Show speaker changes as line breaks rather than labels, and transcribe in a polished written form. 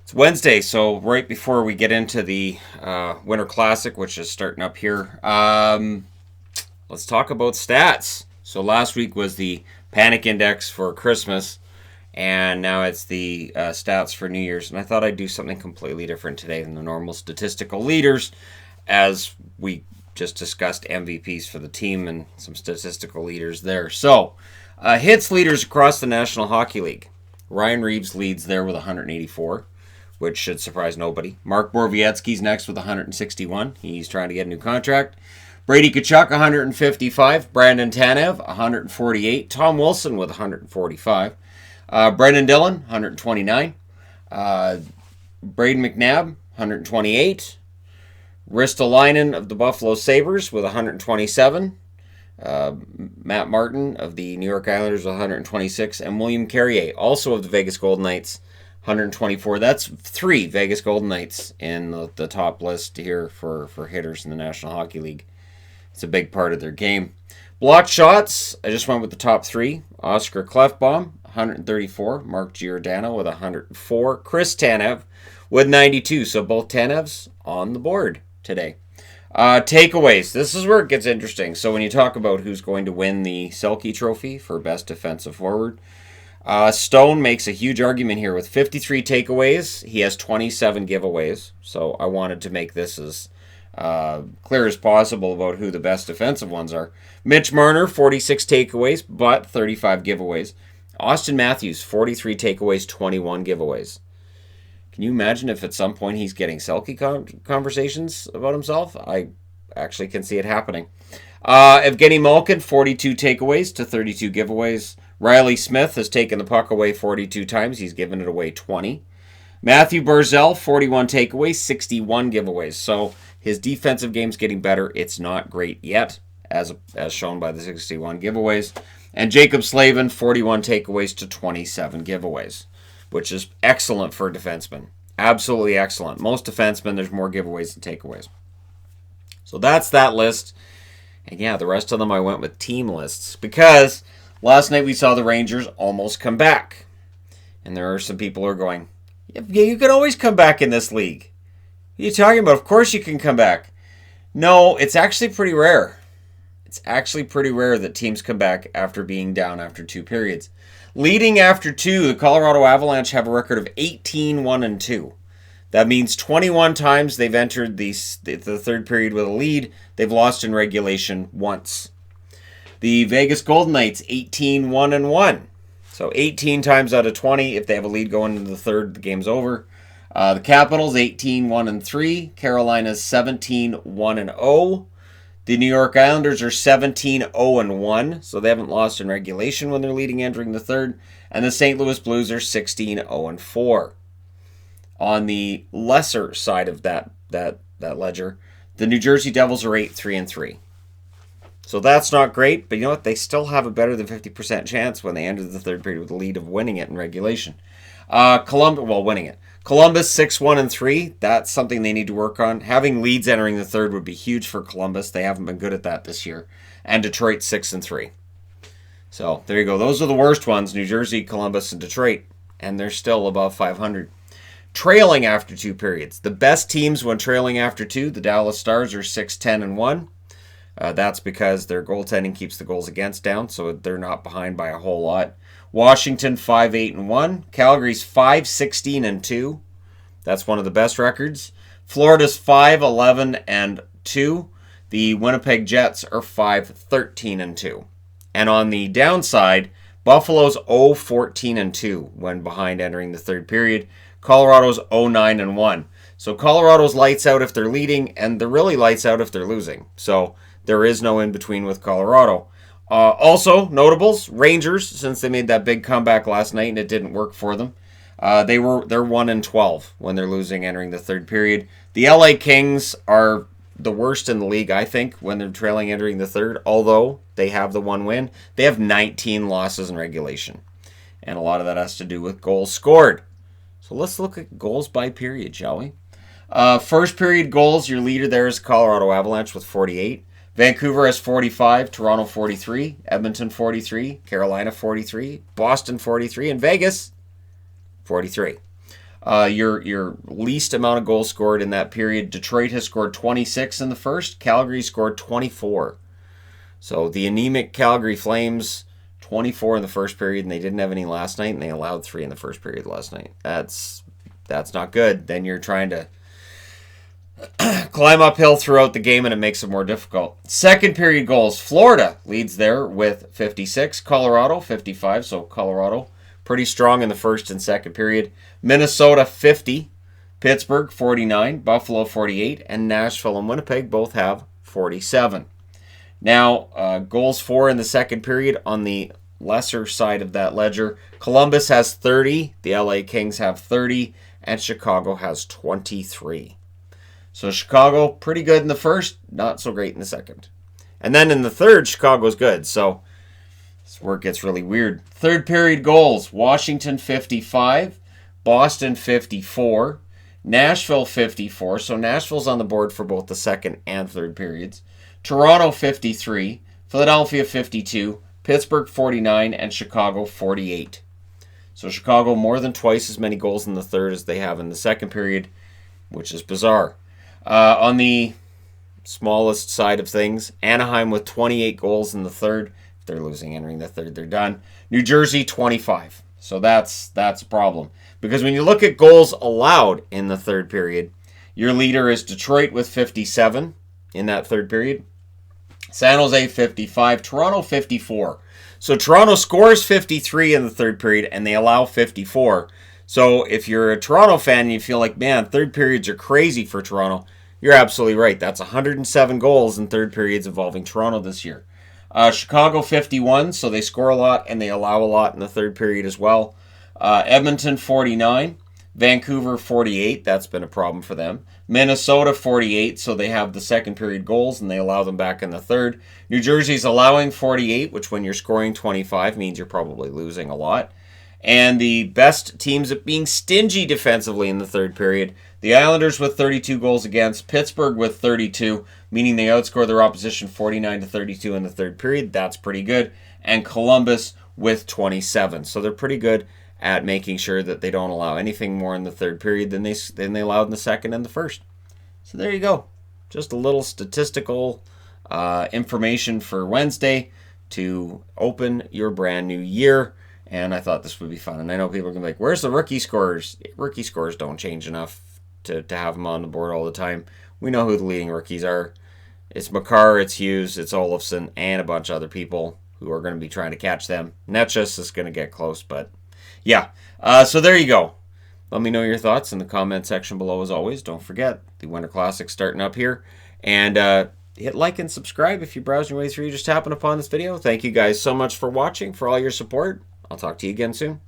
It's Wednesday, so right before we get into the Winter Classic, which is starting up here, let's talk about stats. So last week was the Panic Index for Christmas, and now it's the stats for New Year's. And I thought I'd do something completely different today than the normal statistical leaders, as we just discussed MVPs for the team and some statistical leaders there. So, hits leaders across the National Hockey League. Ryan Reeves leads there with 184, which should surprise nobody. Mark Borowiecki's next with 161. He's trying to get a new contract. Brady Tkachuk, 155. Brandon Tanev, 148. Tom Wilson with 145. Brendan Dillon, 129. Braden McNabb, 128. Ristolainen of the Buffalo Sabres with 127. Matt Martin of the New York Islanders with 126. And William Carrier, also of the Vegas Golden Knights, 124. That's three Vegas Golden Knights in the top list here for hitters in the National Hockey League. It's a big part of their game. Blocked shots, I just went with the top three. Oscar Klefbom, 134. Mark Giordano with 104. Chris Tanev with 92. So both Tanevs on the board today. Takeaways. This is where it gets interesting. So when you talk about who's going to win the Selke Trophy for Best Defensive Forward, Stone makes a huge argument here with 53 takeaways. He has 27 giveaways. So I wanted to make this as clear as possible about who the best defensive ones are. Mitch Marner, 46 takeaways, but 35 giveaways. Austin Matthews, 43 takeaways, 21 giveaways. Can you imagine if at some point he's getting Selke conversations about himself? I actually can see it happening. Evgeny Malkin, 42 takeaways to 32 giveaways. Riley Smith has taken the puck away 42 times. He's given it away 20. Matthew Barzal, 41 takeaways, 61 giveaways. So his defensive game's getting better. It's not great yet, as shown by the 61 giveaways. And Jacob Slavin, 41 takeaways to 27 giveaways, which is excellent for a defenseman. Absolutely excellent. Most defensemen, there's more giveaways than takeaways. So that's that list. And yeah, the rest of them I went with team lists, because last night we saw the Rangers almost come back. And there are some people who are going, yeah, you can always come back in this league. What are you talking about? Of course you can come back. No, it's actually pretty rare. It's actually pretty rare that teams come back after being down after two periods. Leading after two, the Colorado Avalanche have a record of 18-1-2. That means 21 times they've entered the third period with a lead. They've lost in regulation once. The Vegas Golden Knights, 18-1-1. So 18 times out of 20, if they have a lead going into the third, the game's over. The Capitals, 18-1-3. Carolina's 17-1-0. The New York Islanders are 17-0-1, so they haven't lost in regulation when they're leading entering the third. And the St. Louis Blues are 16-0-4. On the lesser side of that ledger, the New Jersey Devils are 8-3-3. So that's not great, but you know what? They still have a better than 50% chance when they enter the third period with a lead of winning it in regulation. Winning it. Columbus 6-1-3. That's something they need to work on. Having leads entering the third would be huge for Columbus. They haven't been good at that this year. And Detroit 6-3. So there you go. Those are the worst ones: New Jersey, Columbus, and Detroit. And they're still above 500. Trailing after two periods. The best teams when trailing after two, the Dallas Stars are 6-10-1. That's because their goaltending keeps the goals against down, so they're not behind by a whole lot. Washington 5-8-1. Calgary's 5-16-2. That's one of the best records. Florida's 5-11-2. The Winnipeg Jets are 5-13-2. And on the downside, Buffalo's 0-14-2 when behind entering the third period. Colorado's 0-9-1. So Colorado's lights out if they're leading, and they're really lights out if they're losing. So there is no in-between with Colorado. Also, notables, Rangers, since they made that big comeback last night and it didn't work for them. They're 1-12 when they're losing entering the third period. The LA Kings are the worst in the league, I think, when they're trailing entering the third, although they have the one win. They have 19 losses in regulation, and a lot of that has to do with goals scored. So let's look at goals by period, shall we? First period goals, your leader there is Colorado Avalanche with 48. Vancouver has 45, Toronto 43, Edmonton 43, Carolina 43, Boston 43, and Vegas 43. Your least amount of goals scored in that period, Detroit has scored 26 in the first. Calgary scored 24. So the anemic Calgary Flames, 24 in the first period, and they didn't have any last night, and they allowed 3 in the first period last night. That's not good. Then you're trying to climb uphill throughout the game, and it makes it more difficult. Second period goals, Florida leads there with 56. Colorado, 55. So Colorado pretty strong in the first and second period. Minnesota, 50. Pittsburgh, 49. Buffalo, 48. And Nashville and Winnipeg both have 47. Now, goals for in the second period on the lesser side of that ledger. Columbus has 30. The LA Kings have 30. And Chicago has 23. So Chicago, pretty good in the first, not so great in the second. And then in the third, Chicago's good. So this is where it gets really weird. Third period goals, Washington 55, Boston 54, Nashville 54. So Nashville's on the board for both the second and third periods. Toronto 53, Philadelphia 52, Pittsburgh 49, and Chicago 48. So Chicago more than twice as many goals in the third as they have in the second period, which is bizarre. On the smallest side of things, Anaheim with 28 goals in the third. If they're losing entering the third, they're done. New Jersey 25. So that's a problem. Because when you look at goals allowed in the third period, your leader is Detroit with 57 in that third period. San Jose 55, Toronto 54. So Toronto scores 53 in the third period and they allow 54. So if you're a Toronto fan and you feel like, man, third periods are crazy for Toronto, you're absolutely right. That's 107 goals in third periods involving Toronto this year. Chicago 51, so they score a lot and they allow a lot in the third period as well. Edmonton 49, Vancouver 48, that's been a problem for them. Minnesota 48, so they have the second period goals and they allow them back in the third. New Jersey's allowing 48, which when you're scoring 25 means you're probably losing a lot. And the best teams at being stingy defensively in the third period, the Islanders with 32 goals against, Pittsburgh with 32, meaning they outscore their opposition 49-32 in the third period. That's pretty good. And Columbus with 27. So they're pretty good at making sure that they don't allow anything more in the third period than they allowed in the second and the first. So there you go. Just a little statistical information for Wednesday to open your brand new year. And I thought this would be fun. And I know people are going to be like, where's the rookie scores? Rookie scores don't change enough to have them on the board all the time. We know who the leading rookies are. It's Makar, it's Hughes, it's Olofsson, and a bunch of other people who are going to be trying to catch them. Netchus is going to get close, but yeah. So there you go. Let me know your thoughts in the comment section below as always. Don't forget, the Winter Classic starting up here. And hit like and subscribe if you're browsing your way through, just happened upon this video. Thank you guys so much for watching, for all your support. I'll talk to you again soon.